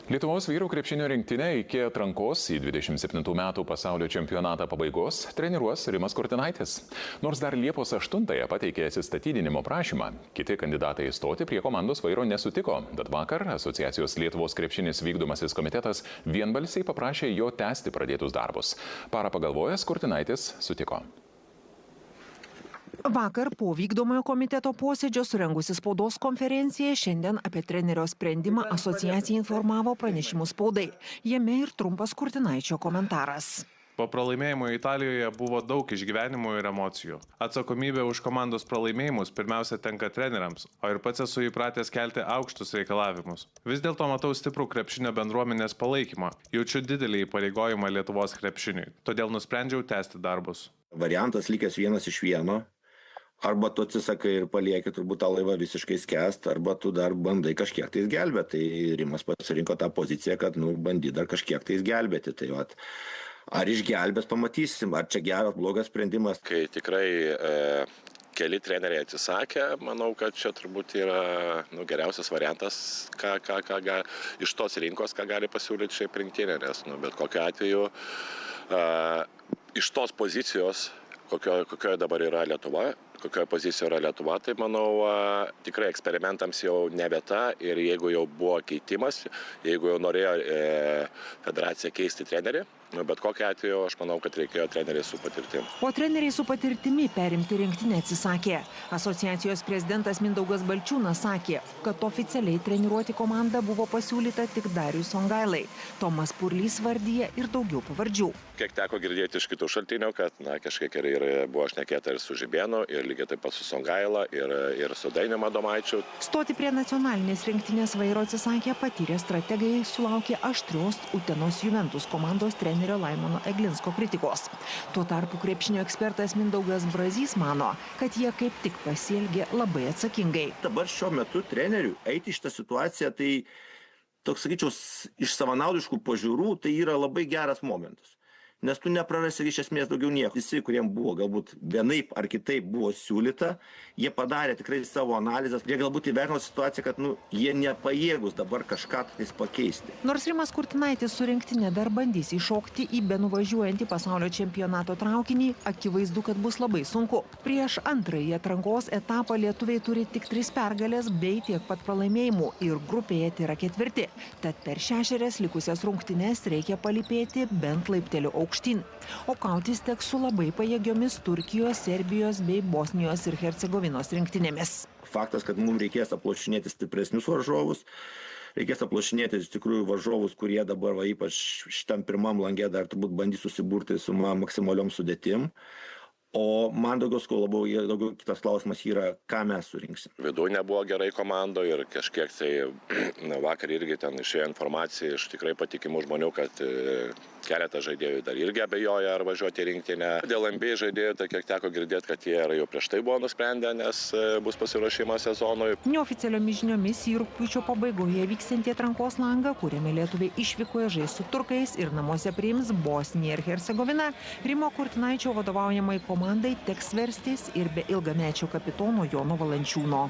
Lietuvos vyrų krepšinio rinktinė iki atrankos į 27 metų pasaulio čempionatą pabaigos treniruos Rimas Kurtinaitis. Nors dar Liepos 8-ąją pateikė atsistatydinimo prašymą, kiti kandidatai įstoti prie komandos vairo nesutiko, bet vakar Asociacijos Lietuvos krepšinis vykdomasis komitetas vienbalsiai paprašė jo tęsti pradėtus darbus. Parą pagalvojęs, Kurtinaitis sutiko. Vakar po vykdomojo komiteto posėdžio surengusi spaudos konferenciją, šiandien apie trenerio sprendimą asociacija informavo pranešimų spaudai. Jame ir trumpas Kurtinaičio komentaras. Po pralaimėjimo Italijoje buvo daug išgyvenimų ir emocijų. Atsakomybė už komandos pralaimėjimus pirmiausia tenka treneriams, o ir pats esu įpratęs kelti aukštus reikalavimus. Vis dėlto matau stiprų krepšinio bendruomenės palaikymą, jaučiu didelį įpareigojimą Lietuvos krepšiniui, todėl nusprendžiau tęsti darbus. Variantas likęs vienas iš vieno. Arba tu atsisakai ir palieki turbūt tą laivą visiškai skęst, arba tu dar bandai kažkiek tais gelbėti. Tai Rimas pasirinko tą poziciją, kad bandy dar kažkiek tais gelbėti. Tai ar išgelbės, pamatysim, ar čia geras, blogas sprendimas. Kai tikrai keli treneriai atsisakė, manau, kad čia turbūt yra geriausias variantas, ką iš tos rinkos, ką gali pasiūlyti šiaip rinktinė, nes bet kokiu atveju iš tos pozicijos, kokioje dabar yra Lietuva, kokioje pozicijoje yra Lietuva, tai manau tikrai eksperimentams jau ne vieta ir jeigu jau buvo keitimas, jeigu jau norėjo federacija keisti trenerį, bet kokiu atveju aš manau, kad reikėjo treneriai su patirtimi. O treneriai su patirtimi perimti rinktinę atsisakė. Asociacijos prezidentas Mindaugas Balčiūnas sakė, kad oficialiai treniruoti komandą buvo pasiūlyta tik Dariui Songailai. Tomas Purlys vardyja ir daugiau pavardžių. Kiek teko girdėti iš kitų šaltinių, kad kažkiek ir buvo šnekėta ir su Žibėnu, ir lygiai taip pat su Songaila, ir su Dainiu Adomaičiu. Stoti prie nacionalinės rinktinės vairo atsisakė patyrę strategai, sulaukė aštrios Utenos Juventus komandos trenerio Laimono Eglinsko kritikos. Tuo tarpu krepšinio ekspertas Mindaugas Brazys mano, kad jie kaip tik pasielgė labai atsakingai. Dabar šiuo metu trenerių eiti šitą situaciją, tai toks, sakyčiau, iš savanaudiškų pažiūrų, tai yra labai geras momentas. Nes tu neprarasi iš esmės daugiau nieko. Visi, kuriems buvo galbūt vienaip ar kitaip buvo siūlyta, jie padarė tikrai savo analizės. Jie galbūt įvertino situaciją, kad jie nepajėgus dabar kažką tais pakeisti. Nors Rimas Kurtinaitis su rinktinė dar bandys įšokti į benuvažiuojantį pasaulio čempionato traukinį, akivaizdu, kad bus labai sunku. Prieš antrąjį atrankos etapą lietuviai turi tik 3 pergalės bei tiek pat pralaimėjimų ir grupėje yra 4. Tad per 6 likusias rungtynes reikia palypėti bent laipteliu aukštyn. O kautis teks su labai pajėgiomis Turkijos, Serbijos bei Bosnijos ir Hercegovinos rinktinėmis. Faktas, kad mums reikės aplošinėti stipresnius varžovus, reikės aplošinėti iš tikrųjų varžovus, kurie dabar ypač šitam pirmam lange dar turbūt bandys susiburti su maksimaliom sudėtim. O man daugiau kitas klausimas yra, ką mes surinksim. Vidų nebuvo gerai komandoje ir kažkiek tai vakar irgi ten išėjo informacija iš tikrai patikimų žmonių, kad keletą žaidėjų dar irgi abejoja ar važiuoti į rinktinę. Dėl NBA žaidėjų, tai kiek teko girdėti, kad jie jau prieš tai buvo nusprendę, nes bus pasiruošimas sezonui. Neoficialiomis žiniomis į rugpjūčio pabaigoje vyksiantį atrankos langą, kuriame lietuviai išvykoje žais su turkais ir namuose priims Bosniją ir Hercegoviną, Rimo Kurtinaičio vadovaujamai komandai teks verstis ir be ilgamečio kapitono Jono Valančiūno.